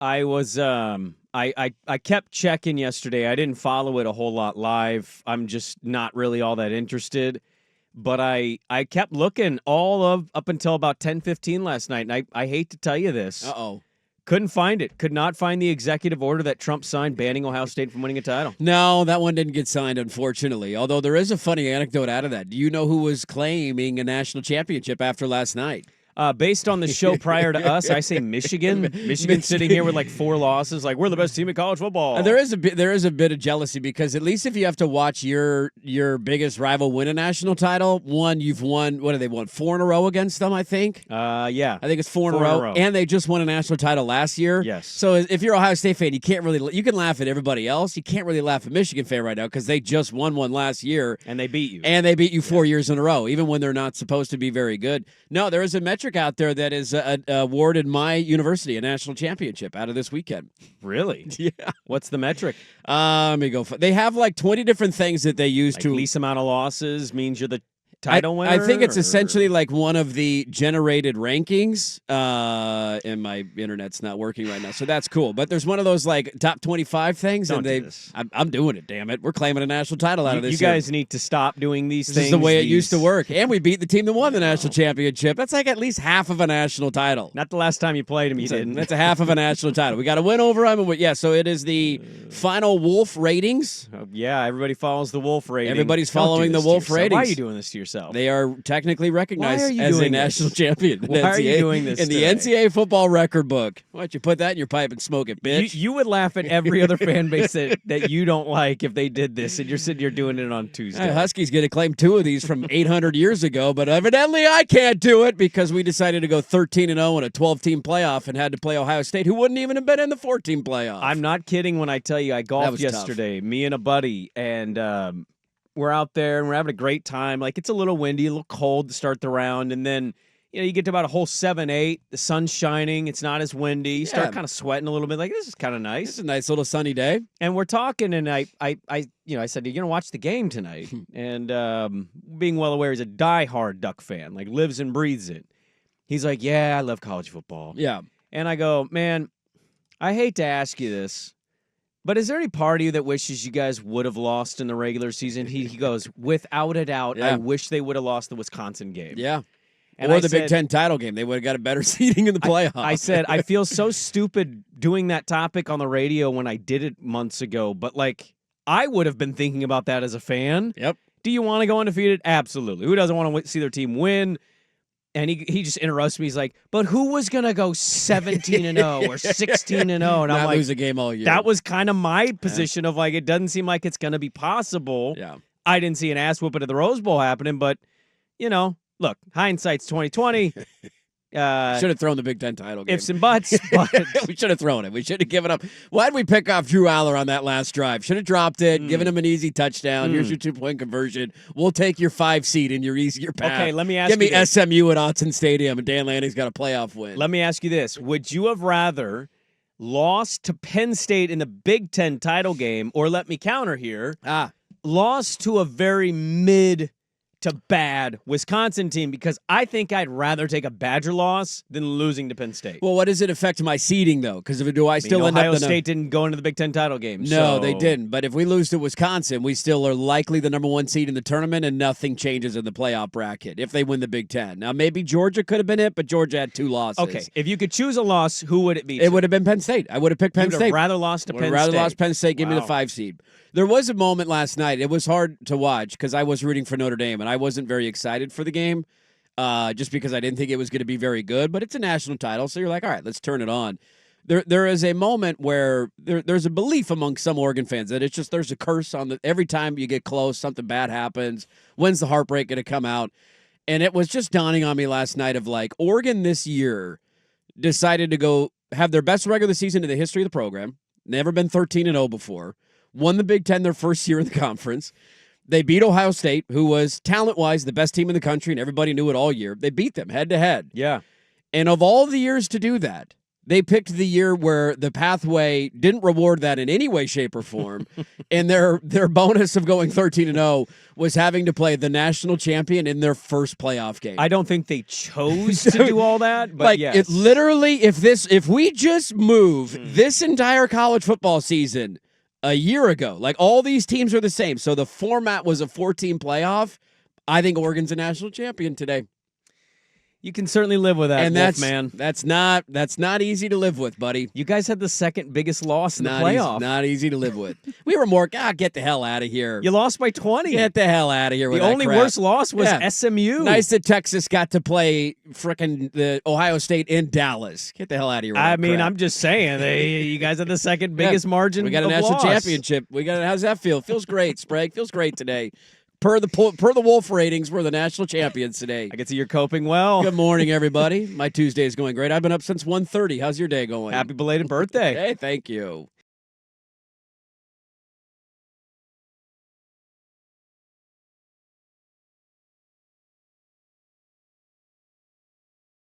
I was I kept checking yesterday. I didn't follow it a whole lot live. I'm just not really all that interested. But I kept looking up until about 10:15 last night, and I hate to tell you this. Uh-oh. Couldn't find it. Could not find the executive order that Trump signed banning Ohio State from winning a title. No, that one didn't get signed, unfortunately. Although there is a funny anecdote out of that. Do you know who was claiming a national championship after last night? Based on the show prior to us, I say Michigan. Michigan sitting here with like 4 losses, like we're the best team in college football. There is a bit of jealousy because at least if you have to watch your biggest rival win a national title, you've won. What have they won? 4 in a row against them, I think. Yeah, I think it's 4 in a row, and they just won a national title last year. Yes. So if you're an Ohio State fan, you can laugh at everybody else. You can't really laugh at Michigan fan right now because they just won one last year, and they beat you. And they beat you 4 years in a row, even when they're not supposed to be very good. No, there is a metric out there that is awarded my university a national championship out of this weekend. Really? Yeah. What's the metric? Let me go. They have like 20 different things that they use like to. Least amount of losses means you're the title winner? I think it's essentially like one of the generated rankings. And my internet's not working right now, so that's cool. But there's one of those like top 25 things, Don't and I'm doing it. Damn it, we're claiming a national title out of this. You guys need to stop doing these things. This is the way it used to work, and we beat the team that won the national championship. That's like at least half of a national title. Not the last time you played them, you didn't. That's a half of a national title. We got to win over them. Yeah, so it is the final Wolf ratings. Yeah, everybody follows the Wolf rating. Everybody's following the Wolf ratings. Why are you doing this to yourself? They are technically recognized as a national champion. Why are you doing this in the NCAA football record book? Why don't you put that in your pipe and smoke it, bitch? You would laugh at every other fan base that you don't like if they did this, and you're sitting here doing it on Tuesday. Husky's going to claim 2 of these from 800 years ago, but evidently I can't do it because we decided to go 13-0 in a 12-team playoff and had to play Ohio State, who wouldn't even have been in the 14 playoff. I'm not kidding when I tell you I golfed yesterday, me and a buddy, and we're out there and we're having a great time. Like, it's a little windy, a little cold to start the round, and then you get to about a hole 7-8, the sun's shining, it's not as windy, you start kind of sweating a little bit, like, this is kind of nice. It's a nice little sunny day. And we're talking, and I said, you're going to watch the game tonight. And being well aware, he's a diehard Duck fan, like lives and breathes it. He's like, yeah, I love college football. Yeah. And I go, man, I hate to ask you this, but is there any part of you that wishes you guys would have lost in the regular season? He goes, without a doubt, I wish they would have lost the Wisconsin game. Yeah. And or the Big Ten title game. They would have got a better seeding in the playoffs. I said, I feel so stupid doing that topic on the radio when I did it months ago, but like, I would have been thinking about that as a fan. Yep. Do you want to go undefeated? Absolutely. Who doesn't want to see their team win? And he just interrupts me. He's like, but who was going to go 17-0 or 16-0? And I'm Not like, lose a game all year. That was kind of my position of like, it doesn't seem like it's going to be possible. Yeah. I didn't see an ass whooping at the Rose Bowl happening, but, look, hindsight's 2020. Should have thrown the Big Ten title game. Ifs and buts, but we should have thrown it. We should have given up. Why did we pick off Drew Aller on that last drive? Should have dropped it, given him an easy touchdown. Here's your 2-point conversion. We'll take your 5 seed in your easier path. Okay, let me ask you. Give me this. SMU at Autzen Stadium, and Dan Lanning's got a playoff win. Let me ask you this. Would you have rather lost to Penn State in the Big Ten title game, or let me counter here, lost to a very mid to bad Wisconsin team? Because I think I'd rather take a Badger loss than losing to Penn State. Well, what does it affect my seeding, though? Because do I still end up Ohio State didn't go into the Big Ten title game. No, they didn't. But if we lose to Wisconsin, we still are likely the number 1 seed in the tournament, and nothing changes in the playoff bracket if they win the Big Ten. Now, maybe Georgia could have been it, but Georgia had 2 losses. Okay, if you could choose a loss, who would it be? It would have been Penn State. I would have picked Penn State. You'd have rather lost to Penn State. Rather lost Penn State. Give me the 5 seed. There was a moment last night. It was hard to watch because I was rooting for Notre Dame, and I wasn't very excited for the game just because I didn't think it was going to be very good. But it's a national title, so you're like, all right, let's turn it on. There is a moment where there's a belief among some Oregon fans that it's just there's a curse on every time you get close, something bad happens. When's the heartbreak going to come out? And it was just dawning on me last night of like Oregon this year decided to go have their best regular season in the history of the program. Never been 13-0 before. Won the Big Ten their first year in the conference. They beat Ohio State, who was talent-wise the best team in the country, and everybody knew it all year. They beat them head-to-head. Yeah. And of all the years to do that, They picked the year where the pathway didn't reward that in any way, shape, or form. And their bonus of going 13-0 was having to play the national champion in their first playoff game. I don't think they chose to do all that, but yes. It literally, if we just move this entire college football season a year ago, like all these teams are the same. So the format was a 4-team playoff. I think Oregon's a national champion today. You can certainly live with that, and Wolfman. That's not easy to live with, buddy. You guys had the second biggest loss in the playoff. Not easy to live with. We were more, get the hell out of here. You lost by 20. Get the hell out of here with the that only crap. worst loss was SMU. Nice that Texas got to play frickin' the Ohio State in Dallas. Get the hell out of here with that crap. I'm just saying, you guys had the second biggest margin. We got a national championship. How's that feel? Feels great, Sprague. Feels great today. Per the Wolf ratings, we're the national champions today. I can see you're coping well. Good morning, everybody. My Tuesday is going great. I've been up since 1:30. How's your day going? Happy belated birthday. Hey, thank you.